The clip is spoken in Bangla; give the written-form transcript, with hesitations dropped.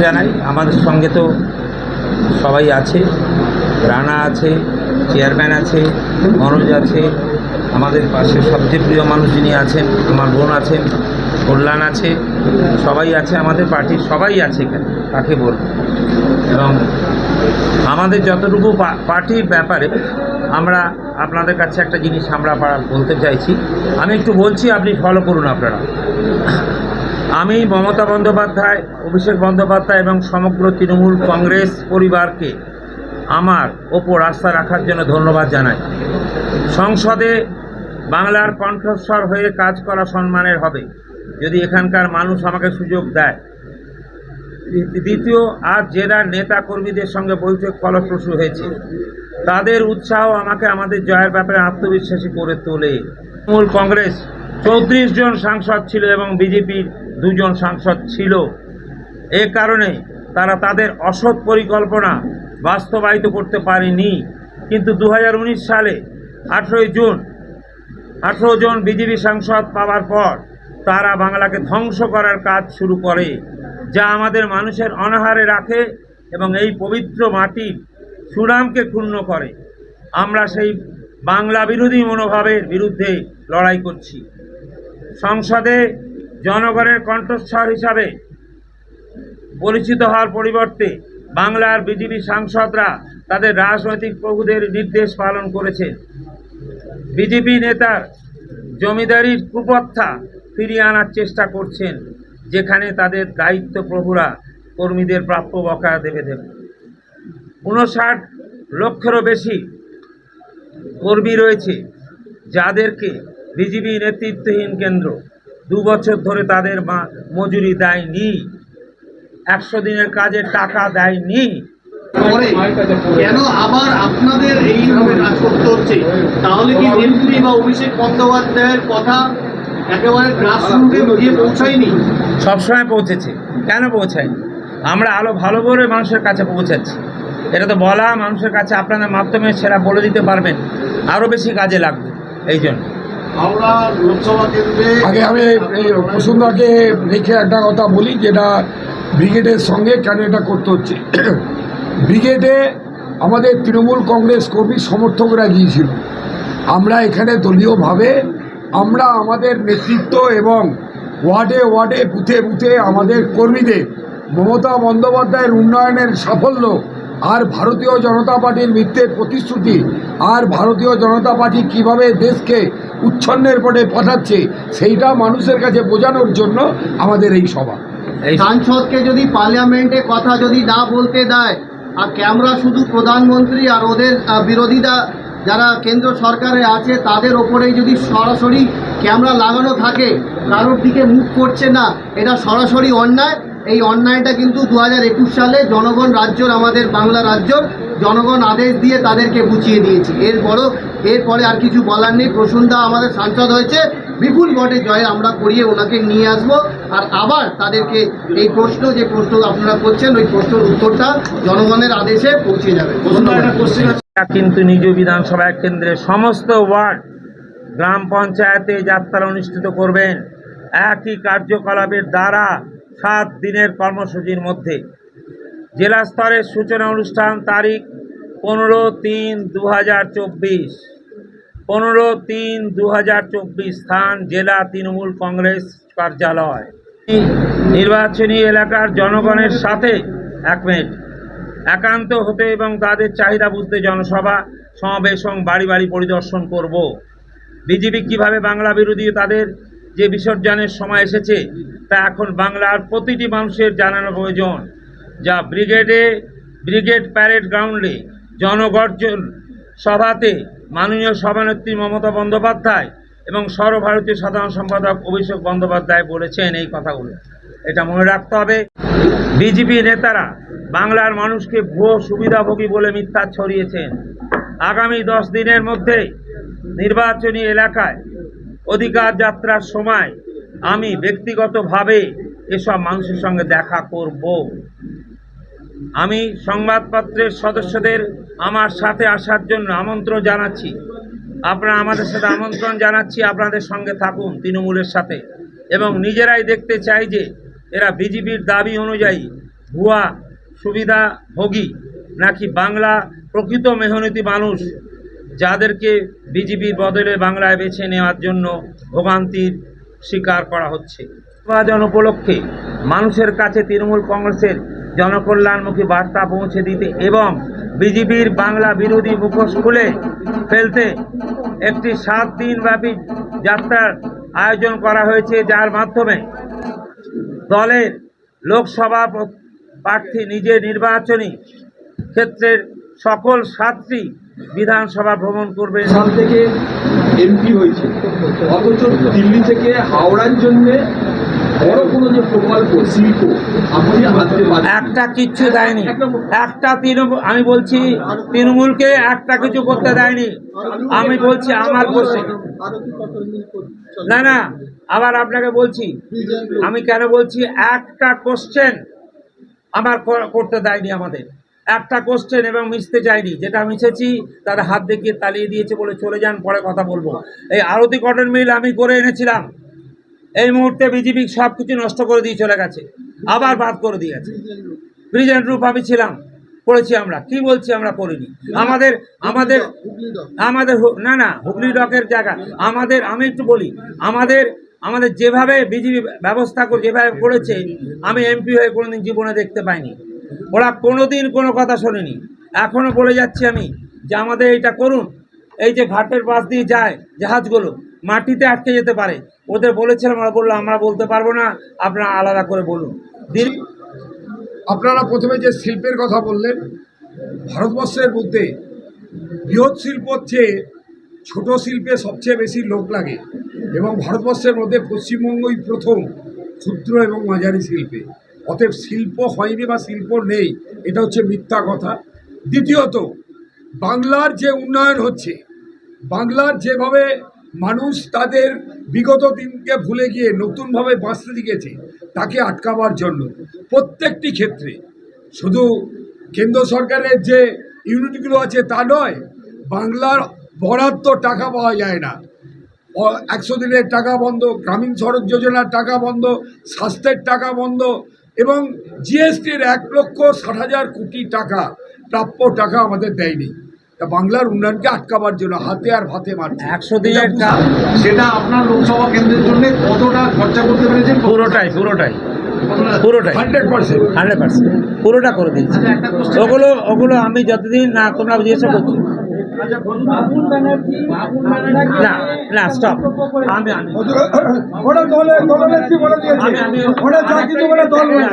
জানাই আমাদের সঙ্গে তো সবাই আছে, রানা আছে, চেয়ারম্যান আছে, মনোজ আছে, আমাদের পাশে সবচেয়ে প্রিয় মানুষ যিনি আছেন আমার বোন আছেন, কল্যাণ আছে, সবাই আছে, আমাদের পার্টির সবাই আছে এখানে, কাকে বলব। এবং আমাদের যতটুকু পার্টির ব্যাপারে আমরা আপনাদের কাছে একটা জিনিস আমরা বলতে চাইছি, আমি একটু বলছি, আপনি ফলো করুন আপনারা। আমি মমতা বন্দ্যোপাধ্যায়, অভিষেক বন্দ্যোপাধ্যায় এবং সমগ্র তৃণমূল কংগ্রেস পরিবারকে আমার ওপর আস্থা রাখার জন্য ধন্যবাদ জানাই। সংসদে বাংলার কণ্ঠস্বর হয়ে কাজ করা সম্মানের হবে যদি এখানকার মানুষ আমাকে সুযোগ দেয়। দ্বিতীয়, আজ জেলার নেতা কর্মীদের সঙ্গে বৈঠক ফলপ্রসূ হয়েছে, তাদের উৎসাহ আমাকে আমাদের জয়ের ব্যাপারে আত্মবিশ্বাসী করে তোলে। তৃণমূল কংগ্রেস 34 জন সাংসদ ছিল এবং বিজেপির 2 জন সাংসদ ছিল। এ কারণে তারা তাদের অসৎ পরিকল্পনা বাস্তবায়িত করতে পারেনি। কিন্তু 2019 সালে 18 জন বিজেপি সাংসদ পাওয়ার পর তারা বাংলাকে ধ্বংস করার কাজ শুরু করে, যা আমাদের মানুষের অনাহারে রাখে এবং এই পবিত্র মাটির সুনামকে ক্ষুণ্ণ করে। আমরা সেই বাংলা বিরোধী মনোভাবের বিরুদ্ধে লড়াই করছি। সংসদে জনগণের কণ্ঠস্বর হিসাবে পরিচিত হওয়ার পরিবর্তে বাংলার বিজেপি সাংসদরা তাদের রাজনৈতিক প্রভুদের নির্দেশ পালন করেছে। বিজেপি নেতার জমিদারির কুপ্রথা ফিরিয়ে আনার চেষ্টা করছেন, যেখানে তাদের দায়িত্ব প্রভুরা কর্মীদের প্রাপ্য বকেয়া দেবে। 59 লক্ষেরও বেশি কর্মী রয়েছে, যাদেরকে বিজেপি নেতৃত্বহীন কেন্দ্র 2 বছর ধরে তাদের মজুরি দেয়নি, 100 দিনের কাজের টাকা দেয়নি। কেন আবার আপনাদের এইভাবে কাজ করতে হচ্ছে? তাহলে কি এমপি বা অভিষেক বন্দ্যোপাধ্যায়ের কথা একেবারে গ্রাসরুটে গিয়ে পৌঁছায়নি? সবসময় পৌঁছেছে। কেন পৌঁছায়নি? আমরা আলো ভালো করে মানুষের কাছে পৌঁছাচ্ছি। এটা তো বলা মানুষের কাছে আপনাদের মাধ্যমে সেটা বলে দিতে পারবেন, আরও বেশি কাজে লাগবে। এই জন্য আমরা লোকসভা কেন্দ্রে আগে আমি বসুন্ধরাকে রেখে একটা কথা বলি, যেটা ব্রিগেডের সঙ্গে কেন এটা করতে হচ্ছে। ব্রিগেডে আমাদের তৃণমূল কংগ্রেস কর্মী সমর্থকরা গিয়েছিল। আমরা এখানে দলীয়ভাবে আমরা আমাদের নেতৃত্ব এবং ওয়ার্ডে ওয়ার্ডে বুথে বুথে আমাদের কর্মীদের মমতা বন্দ্যোপাধ্যায়ের উন্নয়নের সাফল্য আর ভারতীয় জনতা পার্টির মিথ্যে প্রতিশ্রুতি আর ভারতীয় জনতা পার্টি কিভাবে দেশকে উচ্ছন্নের পথে পাঠাচ্ছে সেইটা মানুষের কাছে বোঝানোর জন্য আমাদের এই সভা। সাংসদকে যদি পার্লামেন্টে কথা যদি না বলতে দেয় আর ক্যামেরা শুধু প্রধানমন্ত্রী আর ওদের বিরোধীরা যারা কেন্দ্র সরকারে আছে তাদের ওপরেই যদি সরাসরি ক্যামেরা লাগানো থাকে, কারোর দিকে মুখ করছে না, এটা সরাসরি অন্যায়। এই অন্যায়টা কিন্তু 2021 সালে জনগণ রাজ্যর আমাদের বাংলা রাজ্যর জনগণ আদেশ দিয়ে তাদেরকে বুঝিয়ে দিয়েছে। এরপরে আর কিছু বলার নেই। প্রসূনদা আমাদের সাংসদ হয়েছে, বিপুল ভোটে জয়ে আমরা করিয়ে ওনাকে নিয়ে আসব। আর আবার তাদেরকে এই প্রশ্ন আপনারা করছেন, ওই প্রশ্নের উত্তরটা জনগণের আদেশে পৌঁছে যাবে। কিন্তু নিজ বিধানসভা কেন্দ্রের সমস্ত ওয়ার্ড গ্রাম পঞ্চায়েতে যাত্রা অনুষ্ঠিত করবেন একই কার্যকলাপের দ্বারা 7 দিনের কর্মসূচির মধ্যে। জেলা স্তরের সূচনা অনুষ্ঠান তারিখ 15/3/2024, 15/3/2024, স্থান জেলা তৃণমূল কংগ্রেস কার্যালয়। নির্বাচনী এলাকার জনগণের সাথে একান্ত হতে এবং তাদের চাহিদা বুঝতে জনসভা সমাবেশ এবং বাড়ি বাড়ি পরিদর্শন করব। বিজেপি কিভাবে বাংলা বিরোধী তাদের যে বিসর্জনের সময় এসেছে তা এখন বাংলার প্রতিটি মানুষের জানানো প্রয়োজন। যা ব্রিগেড প্যারেড গ্রাউন্ডে জনগর্জন সভাতে মাননীয় সভানেত্রী মমতা বন্দ্যোপাধ্যায় এবং সর্বভারতীয় সাধারণ সম্পাদক অভিষেক বন্দ্যোপাধ্যায় বলেছেন এই কথাগুলো। এটা মনে রাখতে হবে। বিজেপি নেতারা বাংলার মানুষকে ভুয়ো সুবিধাভোগী বলে মিথ্যা ছড়িয়েছেন। আগামী 10 দিনের মধ্যে নির্বাচনী এলাকায় অধিকার যাত্রার সময় আমি ব্যক্তিগতভাবে এসব মানুষের সঙ্গে দেখা করব। আমি সংবাদপত্রের সদস্যদের আমার সাথে আসার জন্য আমন্ত্রণ জানাচ্ছি। আপনারা আমাদের সাথে আমন্ত্রণ জানাচ্ছি, আপনাদের সঙ্গে থাকুন তৃণমূলের সাথে, এবং নিজেরাই দেখতে চাই যে এরা বিজেপির দাবি অনুযায়ী ভুয়া সুবিধাভোগী নাকি বাংলা প্রকৃত মেহনতি মানুষ যাদেরকে বিজেপির বদলে বাংলায় বেছে নেওয়ার জন্য ভোগান্তির স্বীকার করা হচ্ছে। নির্বাচন উপলক্ষে মানুষের কাছে তৃণমূল কংগ্রেসের জনকল্যাণমুখী বার্তা পৌঁছে দিতে এবং বিজেপির বাংলা বিরোধী মুখোশ খুলে ফেলতে একটি 7 দিনব্যাপী যাত্রার আয়োজন করা হয়েছে, যার মাধ্যমে দলের লোকসভা প্রার্থী নিজের নির্বাচনী ক্ষেত্রের সকল 7টি বিধানসভা ভ্রমণ করবে। সাল থেকে এমপি হয়েছে, অথচ দিল্লি থেকে হাওড়ার জন্য বড় কোনো যে প্রকল্প শিল্প আপনি আনতে পারেন একটা কিচ্ছু দেয়নি। একটা তৃণমূল, আমি বলছি তৃণমূলকে একটা কিছু করতে দেয়নি। আমি বলছি আমার বসে না না, আবার আপনাকে বলছি আমি কেন বলছি, একটা কোশ্চেন আমার করতে দেয়নি, আমাদের একটা কোশ্চেন, এবং মিশতে চাইনি। যেটা মিশেছি তারা হাত দেখিয়ে তালিয়ে দিয়েছে, বলে চলে যান, পরে কথা বলবো। এই আরতি কটন মিল আমি করে এনেছিলাম, এই মুহূর্তে বিজেপি সব কিছু নষ্ট করে দিয়ে চলে গেছে, আবার বাদ করে দিয়েছে। প্রেজেন্ট রূপ আমি ছিলাম, করেছি আমরা, কি বলছি আমরা করিনি। আমাদের আমাদের আমাদের না না, হুগলি ডকের জায়গা আমাদের, আমি একটু বলি, আমাদের আমাদের যেভাবে বিজেপি ব্যবস্থা করে, যেভাবে করেছে, আমি এমপি হয়ে কোনোদিন জীবনে দেখতে পাইনি। ওরা কোনোদিন কোনো কথা শোনেনি। এখনও বলে যাচ্ছি আমি যে আমাদের এইটা করুন। এই যে ঘাটের পাশ দিয়ে যায় জাহাজগুলো, মাটিতে আটকে যেতে পারে, ওদের বলেছিলাম, আমরা বললাম আমরা বলতে পারবো না, আপনারা আলাদা করে বলুন। আপনারা প্রথমে যে শিল্পের কথা বললেন, ভারতবর্ষের মধ্যে বৃহৎ শিল্পর চেয়ে ছোট শিল্পে সবচেয়ে বেশি লোক লাগে, এবং ভারতবর্ষের মধ্যে পশ্চিমবঙ্গই প্রথম ক্ষুদ্র এবং মাঝারি শিল্পে। অতএব শিল্প হয়নি বা শিল্প নেই, এটা হচ্ছে মিথ্যা কথা। দ্বিতীয়ত, বাংলার যে উন্নয়ন হচ্ছে, বাংলার যেভাবে মানুষ তাদের বিগত দিনকে ভুলে গিয়ে নতুনভাবে বাঁচতে শিখেছে, তাকে আটকাবার জন্য প্রত্যেকটি ক্ষেত্রে, শুধু কেন্দ্র সরকারের যে ইউনিটগুলো আছে তা নয়, বাংলার বরাদ্দ টাকা পাওয়া যায় না। 100 দিনের টাকা বন্ধ, গ্রামীণ সড়ক যোজনার টাকা বন্ধ, স্বাস্থ্যের টাকা বন্ধ, এবং জিএসটির 1,60,000 কোটি টাকা প্রাপ্য টাকা আমাদের দেয়নি। তা বাংলার উন্নয়নকে আটকাবার জন্য হাতে আর ভাতে মারছে। 100 দিনের সেটা আপনার লোকসভা কেন্দ্রের জন্য কতটা খরচা করতে পেরেছেন? পুরোটাই 100% পুরোটা করে দিয়েছি। ওগুলো আমি যতদিন না, তোমরা জিজ্ঞাসা করছো না না, স্টপ। আমি ওটা দলের নেত্রী বলে দিয়েছে, ওটা যা কিছু বলে দল বলে।